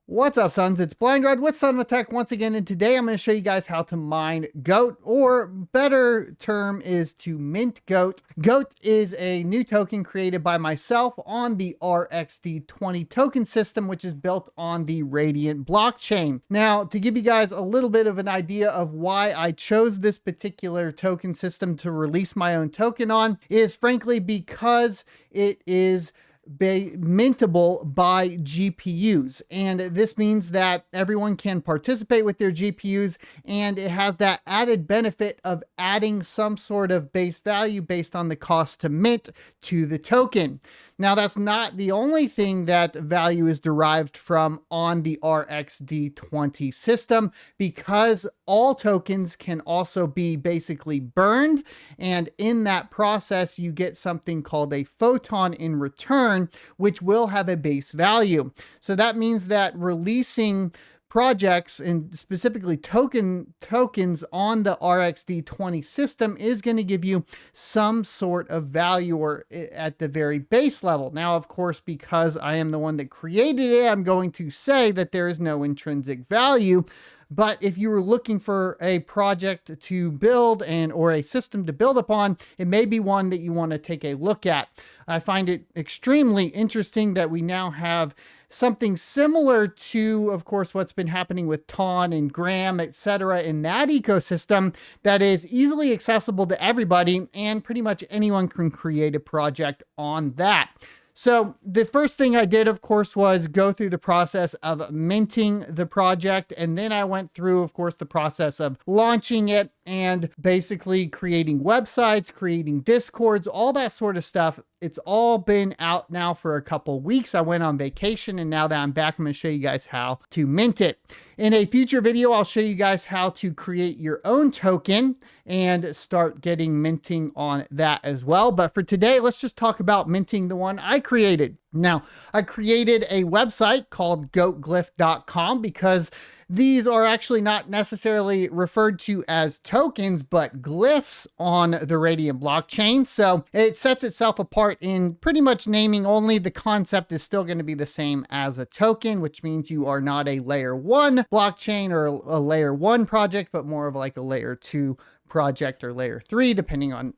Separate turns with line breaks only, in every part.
What's up, sons? It's Blind Rod with Son of a Tech once again, and today I'm going to show you guys how to mine GOAT, or better term is to mint GOAT. GOAT is a new token created by myself on the RxD20 token system, which is built on the Radiant blockchain. Now, to give you guys a little bit of an idea of why I chose this particular token system to release my own token on, is frankly because it is mintable by GPUs, and this means that everyone can participate with their GPUs, and it has that added benefit of adding some sort of base value based on the cost to mint to the token. Now, that's not the only thing that value is derived from on the RxD20 system, because all tokens can also be basically burned, and in that process you get something called a photon in return, which will have a base value. So that means that releasing projects and specifically tokens on the RxD20 system is going to give you some sort of value, or at the very base level. Now, of course, because I am the one that created it, I'm going to say that there is no intrinsic value. But if you were looking for a project to build or a system to build upon, it may be one that you want to take a look at. I find it extremely interesting that we now have something similar to, of course, what's been happening with Ton and Gram, etc., in that ecosystem that is easily accessible to everybody, and pretty much anyone can create a project on that. So the first thing I did, of course, was go through the process of minting the project. And then I went through, of course, the process of launching it and basically creating websites, creating Discords, all that sort of stuff. It's all been out now for a couple weeks. I went on vacation, and now that I'm back, I'm going to show you guys how to mint it. In a future video, I'll show you guys how to create your own token and start getting minting on that as well. But for today, let's just talk about minting the one I created. Now, I created a website called goatglyph.com because these are actually not necessarily referred to as tokens, but glyphs on the Radiant blockchain. So it sets itself apart in pretty much naming only. The concept is still going to be the same as a token, which means you are not a layer 1 blockchain or a layer 1 project, but more of like a layer 2 project or layer 3, depending on,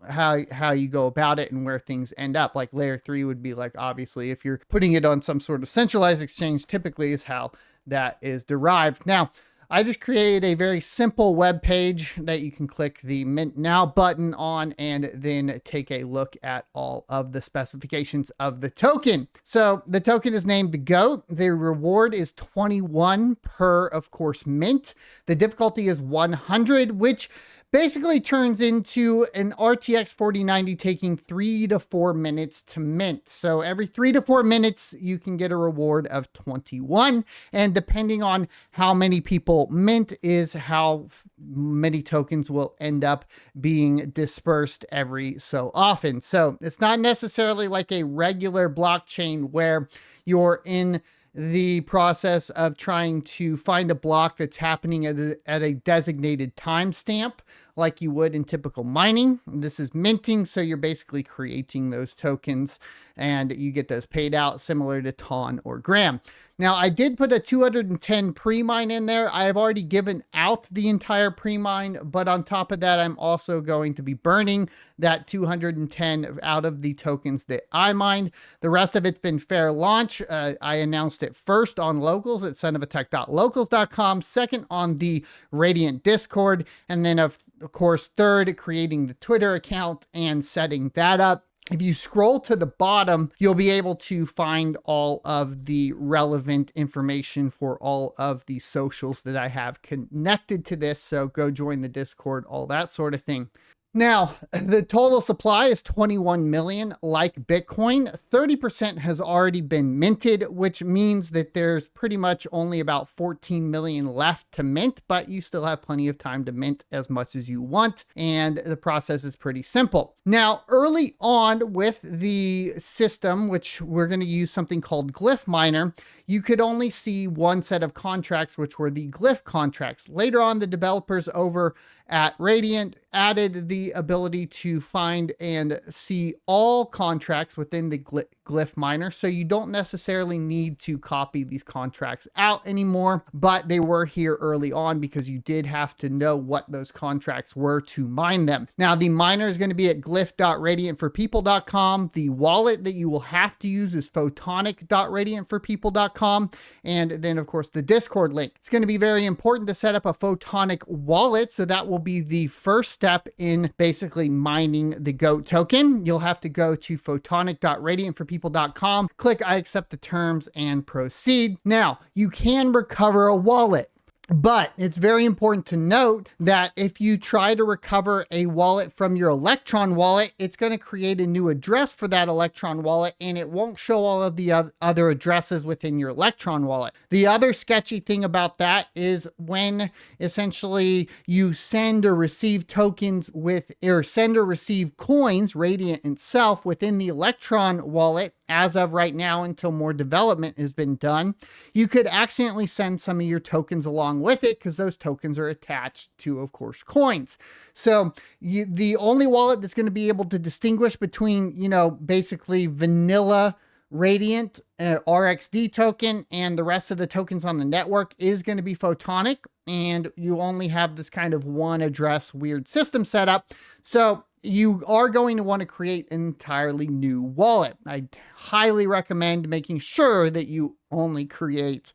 how you go about it and where things end up. Like layer 3 would be like, obviously, if you're putting it on some sort of centralized exchange, typically is how that is derived. Now, I just created a very simple web page that you can click the Mint Now button on and then take a look at all of the specifications of the token. So the token is named GOAT. The reward is 21 per, of course, mint. The difficulty is 100, which basically turns into an RTX 4090 taking 3 to 4 minutes to mint. So every 3 to 4 minutes, you can get a reward of 21. And depending on how many people mint is how many tokens will end up being dispersed every so often. So it's not necessarily like a regular blockchain where you're in the process of trying to find a block that's happening at a designated timestamp like you would in typical mining. This is minting, so you're basically creating those tokens and you get those paid out similar to Ton or Gram. Now, I did put a 210 pre-mine in there. I have already given out the entire pre-mine, but on top of that, I'm also going to be burning that 210 out of the tokens that I mined. The rest of it's been fair launch. I announced it first on locals at sonofatech.locals.com, second on the Radiant Discord, and then of course, third, creating the Twitter account and setting that up. If you scroll to the bottom, you'll be able to find all of the relevant information for all of the socials that I have connected to this. So go join the Discord, all that sort of thing. Now, the total supply is 21 million. Like Bitcoin, 30% has already been minted, which means that there's pretty much only about 14 million left to mint, but you still have plenty of time to mint as much as you want, and the process is pretty simple. Now, early on with the system, which we're going to use something called Glyph Miner, you could only see one set of contracts, which were the Glyph contracts. Later on, the developers over at Radiant added the ability to find and see all contracts within the Glyph miner. So you don't necessarily need to copy these contracts out anymore, but they were here early on because you did have to know what those contracts were to mine them. Now, the miner is going to be at glyph.radiantforpeople.com. The wallet that you will have to use is photonic.radiantforpeople.com. And then, of course, the Discord link. It's going to be very important to set up a Photonic wallet. So that will be the first step in basically mining the GOAT token. You'll have to go to photonic.radiantforpeople.com, click I accept the terms and proceed. Now, you can recover a wallet. But it's very important to note that if you try to recover a wallet from your Electron wallet, it's going to create a new address for that Electron wallet, and it won't show all of the other addresses within your Electron wallet. The other sketchy thing about that is when essentially you send or receive tokens with, or send or receive coins, Radiant itself, within the Electron wallet, as of right now until more development has been done, you could accidentally send some of your tokens along with it because those tokens are attached to, of course, coins. So the only wallet that's going to be able to distinguish between, basically vanilla Radiant RXD token and the rest of the tokens on the network is going to be Photonic, and you only have this kind of one address weird system set up. So you are going to want to create an entirely new wallet. I highly recommend making sure that you only create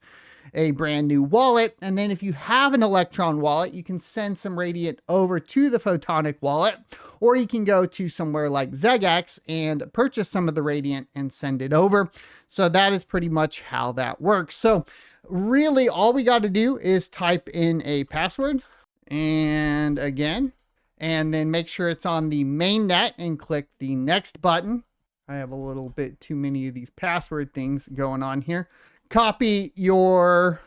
a brand new wallet. And then if you have an Electron wallet, you can send some Radiant over to the Photonic wallet, or you can go to somewhere like ZEGX and purchase some of the Radiant and send it over. So that is pretty much how that works. So really all we got to do is type in a password and then make sure it's on the main net and click the next button. I have a little bit too many of these password things going on here. Copy your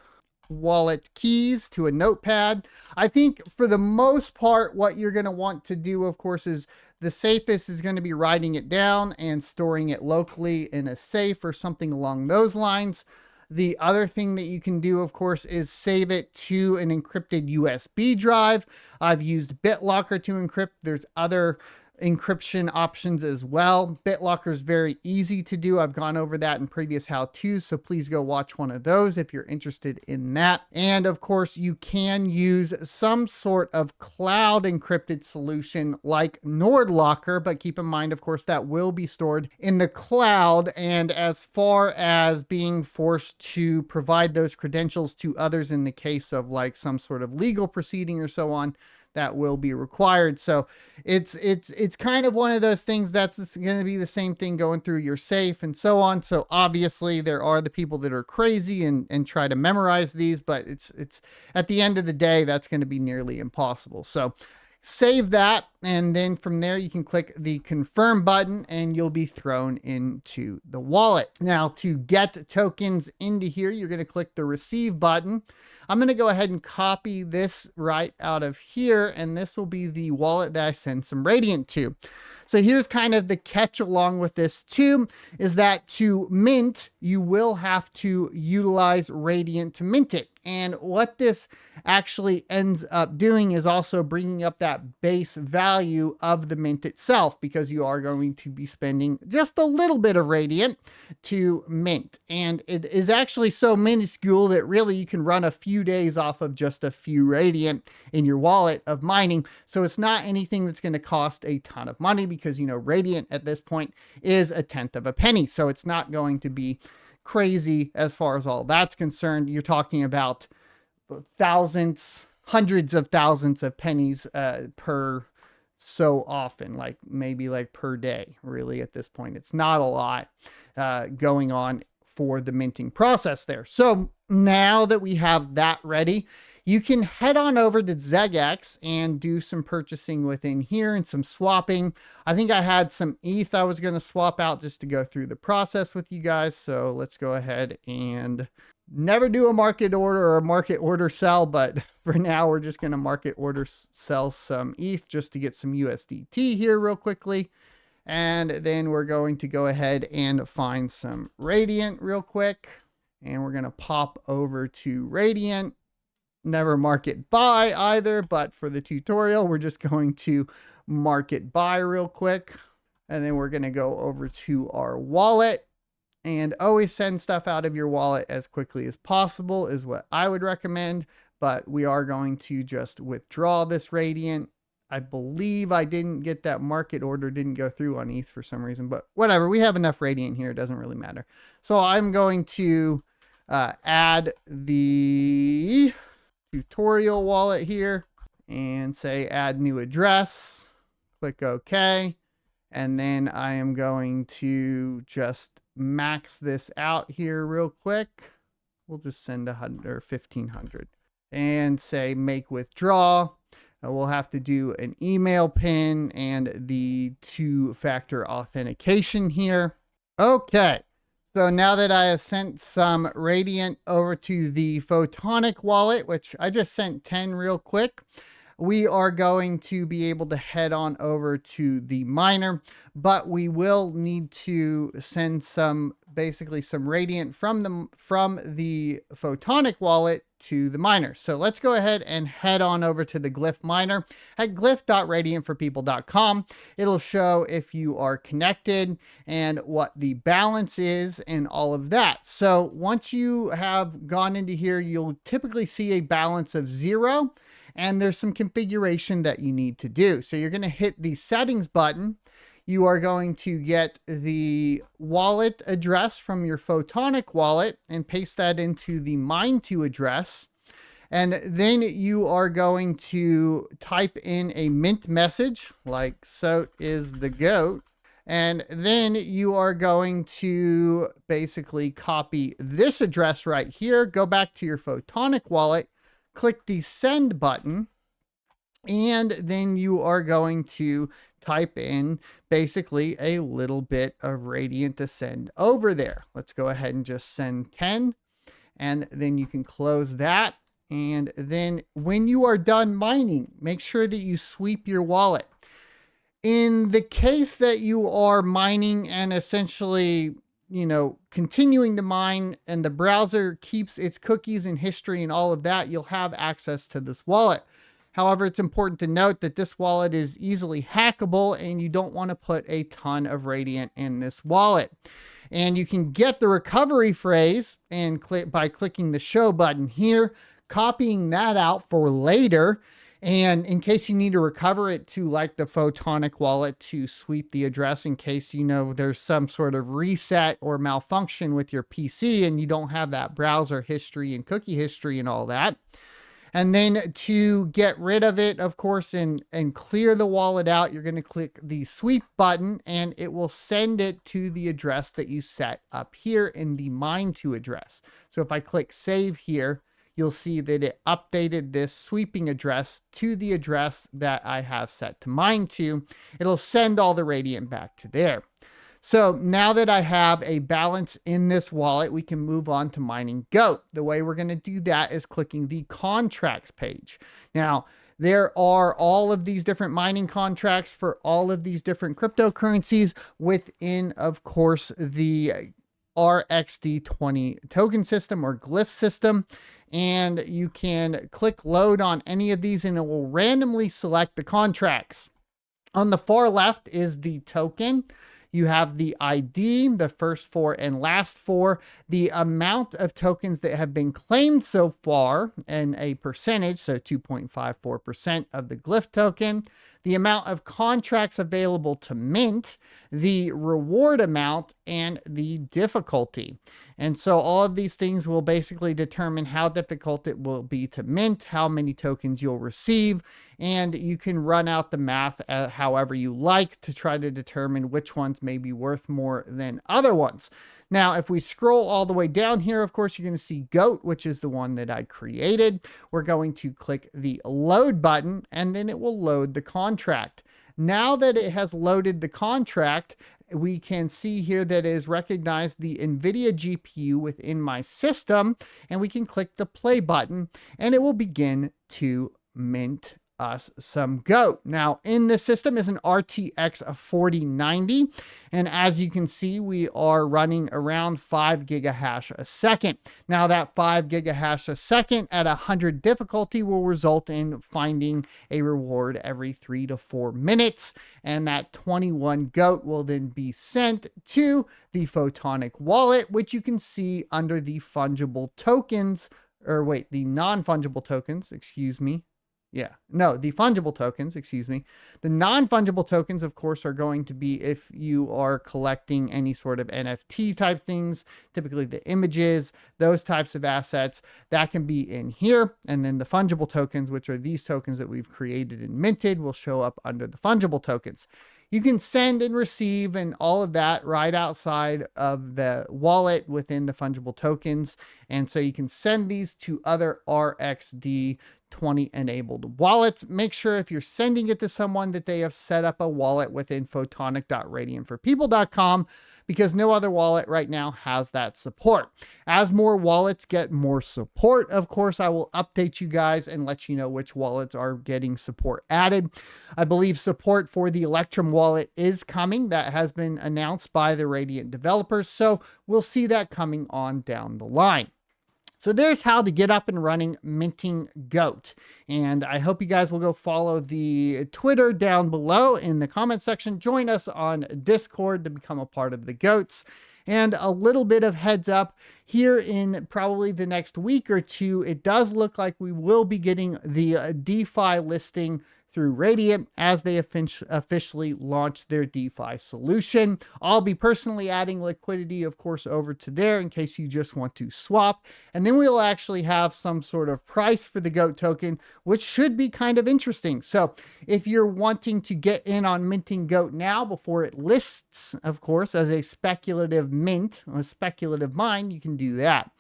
wallet keys to a notepad. I think for the most part, what you're going to want to do, of course, is the safest is going to be writing it down and storing it locally in a safe or something along those lines. The other thing that you can do, of course, is save it to an encrypted USB drive. I've used BitLocker to encrypt. There's other encryption options as well. BitLocker is very easy to do. I've gone over that in previous how-tos, so please go watch one of those if you're interested in that. And of course, you can use some sort of cloud encrypted solution like NordLocker, but keep in mind, of course, that will be stored in the cloud. And as far as being forced to provide those credentials to others in the case of like some sort of legal proceeding or so on, that will be required. So it's kind of one of those things that's going to be the same thing going through your safe and so on. So obviously there are the people that are crazy and try to memorize these, but it's at the end of the day, that's going to be nearly impossible. So save that. And then from there, you can click the confirm button and you'll be thrown into the wallet. Now to get tokens into here, you're going to click the receive button. I'm going to go ahead and copy this right out of here, and this will be the wallet that I send some Radiant to. So here's kind of the catch along with this too, is that to mint, you will have to utilize Radiant to mint it. And what this actually ends up doing is also bringing up that base value of the mint itself, because you are going to be spending just a little bit of Radiant to mint. And it is actually so minuscule that really you can run a few days off of just a few Radiant in your wallet of mining. So it's not anything that's going to cost a ton of money, because, Radiant at this point is 1/10 of a penny. So it's not going to be crazy as far as all that's concerned. You're talking about thousands, hundreds of thousands of pennies per so often, like maybe like per day, really at this point. It's not a lot going on for the minting process there. So now that we have that ready, you can head on over to ZEGX and do some purchasing within here and some swapping. I think I had some ETH I was going to swap out just to go through the process with you guys. So let's go ahead and never do a market order or a market order sell. But for now, we're just going to market order sell some ETH just to get some USDT here real quickly. And then we're going to go ahead and find some Radiant real quick. And we're going to pop over to Radiant. Never mark it buy either, but for the tutorial, we're just going to mark it buy real quick. And then we're going to go over to our wallet, and always send stuff out of your wallet as quickly as possible is what I would recommend. But we are going to just withdraw this Radiant. I believe I didn't get that market order, didn't go through on ETH for some reason, but whatever. We have enough Radiant here. It doesn't really matter. So I'm going to add the tutorial wallet here and say add new address. Click OK. And then I am going to just max this out here real quick. We'll just send 100 or 1500 and say make withdraw. We'll have to do an email pin and the 2-factor authentication here. Okay. So now that I have sent some Radiant over to the Photonic wallet, which I just sent 10 real quick, we are going to be able to head on over to the miner, but we will need to send basically some Radiant from the Photonic wallet to the miner. So let's go ahead and head on over to the Glyph miner at glyph.radiantforpeople.com. It'll show if you are connected and what the balance is and all of that. So once you have gone into here, you'll typically see a balance of 0. And there's some configuration that you need to do. So you're going to hit the settings button. You are going to get the wallet address from your Photonic wallet and paste that into the mine2 address. And then you are going to type in a mint message like "so is the goat." And then you are going to basically copy this address right here, go back to your Photonic wallet, click the send button, and then you are going to type in basically a little bit of Radiant to send over there. Let's go ahead and just send 10, and then you can close that. And then when you are done mining, make sure that you sweep your wallet. In the case that you are mining and essentially, continuing to mine and the browser keeps its cookies and history and all of that, you'll have access to this wallet. However, it's important to note that this wallet is easily hackable and you don't want to put a ton of Radiant in this wallet. And you can get the recovery phrase and by clicking the show button here, copying that out for later. And in case you need to recover it to like the Photonic wallet to sweep the address in case, there's some sort of reset or malfunction with your PC and you don't have that browser history and cookie history and all that. And then to get rid of it, of course, and clear the wallet out, you're going to click the sweep button and it will send it to the address that you set up here in the mine2 address. So if I click save here, you'll see that it updated this sweeping address to the address that I have set to mine2. It'll send all the Radiant back to there. So now that I have a balance in this wallet, we can move on to mining GOAT. The way we're going to do that is clicking the contracts page. Now, there are all of these different mining contracts for all of these different cryptocurrencies within, of course, the RXD20 token system or Glyph system. And you can click load on any of these and it will randomly select the contracts. On the far left is the token. You have the ID, the first 4 and last 4, the amount of tokens that have been claimed so far, and a percentage, so 2.54% of the Glyph token, the amount of contracts available to mint, the reward amount, and the difficulty. And so all of these things will basically determine how difficult it will be to mint, how many tokens you'll receive, and you can run out the math however you like to try to determine which ones may be worth more than other ones. Now, if we scroll all the way down here, of course, you're going to see GOAT, which is the one that I created. We're going to click the load button, and then it will load the contract. Now that it has loaded the contract, we can see here that it has recognized the NVIDIA GPU within my system, and we can click the play button, and it will begin to mint us some GOAT. Now, in this system is an RTX 4090, and as you can see, we are running around 5 gigahash a second. Now, that 5 gigahash a second at 100 difficulty will result in finding a reward every 3 to 4 minutes, and that 21 GOAT will then be sent to the Photonic wallet, which you can see under the fungible tokens, or wait, the non-fungible tokens, excuse me. The fungible tokens, excuse me. The non-fungible tokens, of course, are going to be if you are collecting any sort of NFT type things, typically the images, those types of assets, that can be in here. And then the fungible tokens, which are these tokens that we've created and minted, will show up under the fungible tokens. You can send and receive and all of that right outside of the wallet within the fungible tokens. And so you can send these to other RxD 20 enabled wallets. Make sure if you're sending it to someone that they have set up a wallet within photonic.radiantforpeople.com, because no other wallet right now has that support. As more wallets get more support, of course, I will update you guys and let you know which wallets are getting support added. I believe support for the Electrum wallet is coming. That has been announced by the Radiant developers, so we'll see that coming on down the line. So there's how to get up and running minting GOAT. And I hope you guys will go follow the Twitter down below in the comment section. Join us on Discord to become a part of the GOATs. And a little bit of heads up, here in probably the next week or two, it does look like we will be getting the DeFi listing through Radiant as they officially launch their DeFi solution. I'll be personally adding liquidity, of course, over to there in case you just want to swap. And then we'll actually have some sort of price for the GOAT token, which should be kind of interesting. So if you're wanting to get in on minting GOAT now before it lists, of course, as a speculative mint, a speculative mine, you can do that.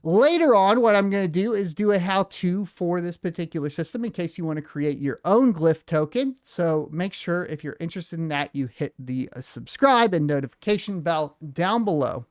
Later on, what I'm going to do is do a how-to for this particular system in case you want to create your own Glyph token. So make sure if you're interested in that, you hit the subscribe and notification bell down below.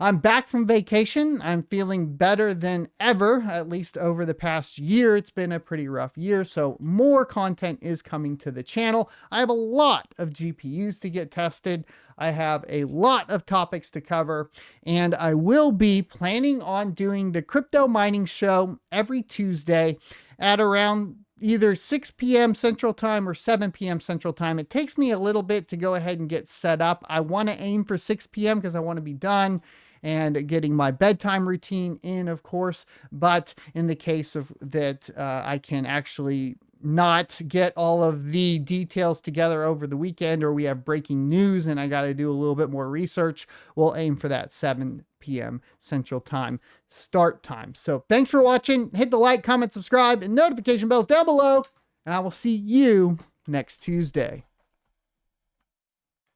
I'm back from vacation. I'm feeling better than ever, at least over the past year. It's been a pretty rough year, so more content is coming to the channel. I have a lot of GPUs to get tested. I have a lot of topics to cover, and I will be planning on doing the crypto mining show every Tuesday at around either 6 p.m. Central Time or 7 p.m. Central Time. It takes me a little bit to go ahead and get set up. I want to aim for 6 p.m. because I want to be done and getting my bedtime routine in, of course. But in the case of that, I can actually not get all of the details together over the weekend, or we have breaking news and I got to do a little bit more research, we'll aim for that 7 p.m. Central Time start time. So thanks for watching. Hit the like, comment, subscribe, and notification bells down below, and I will see you next Tuesday.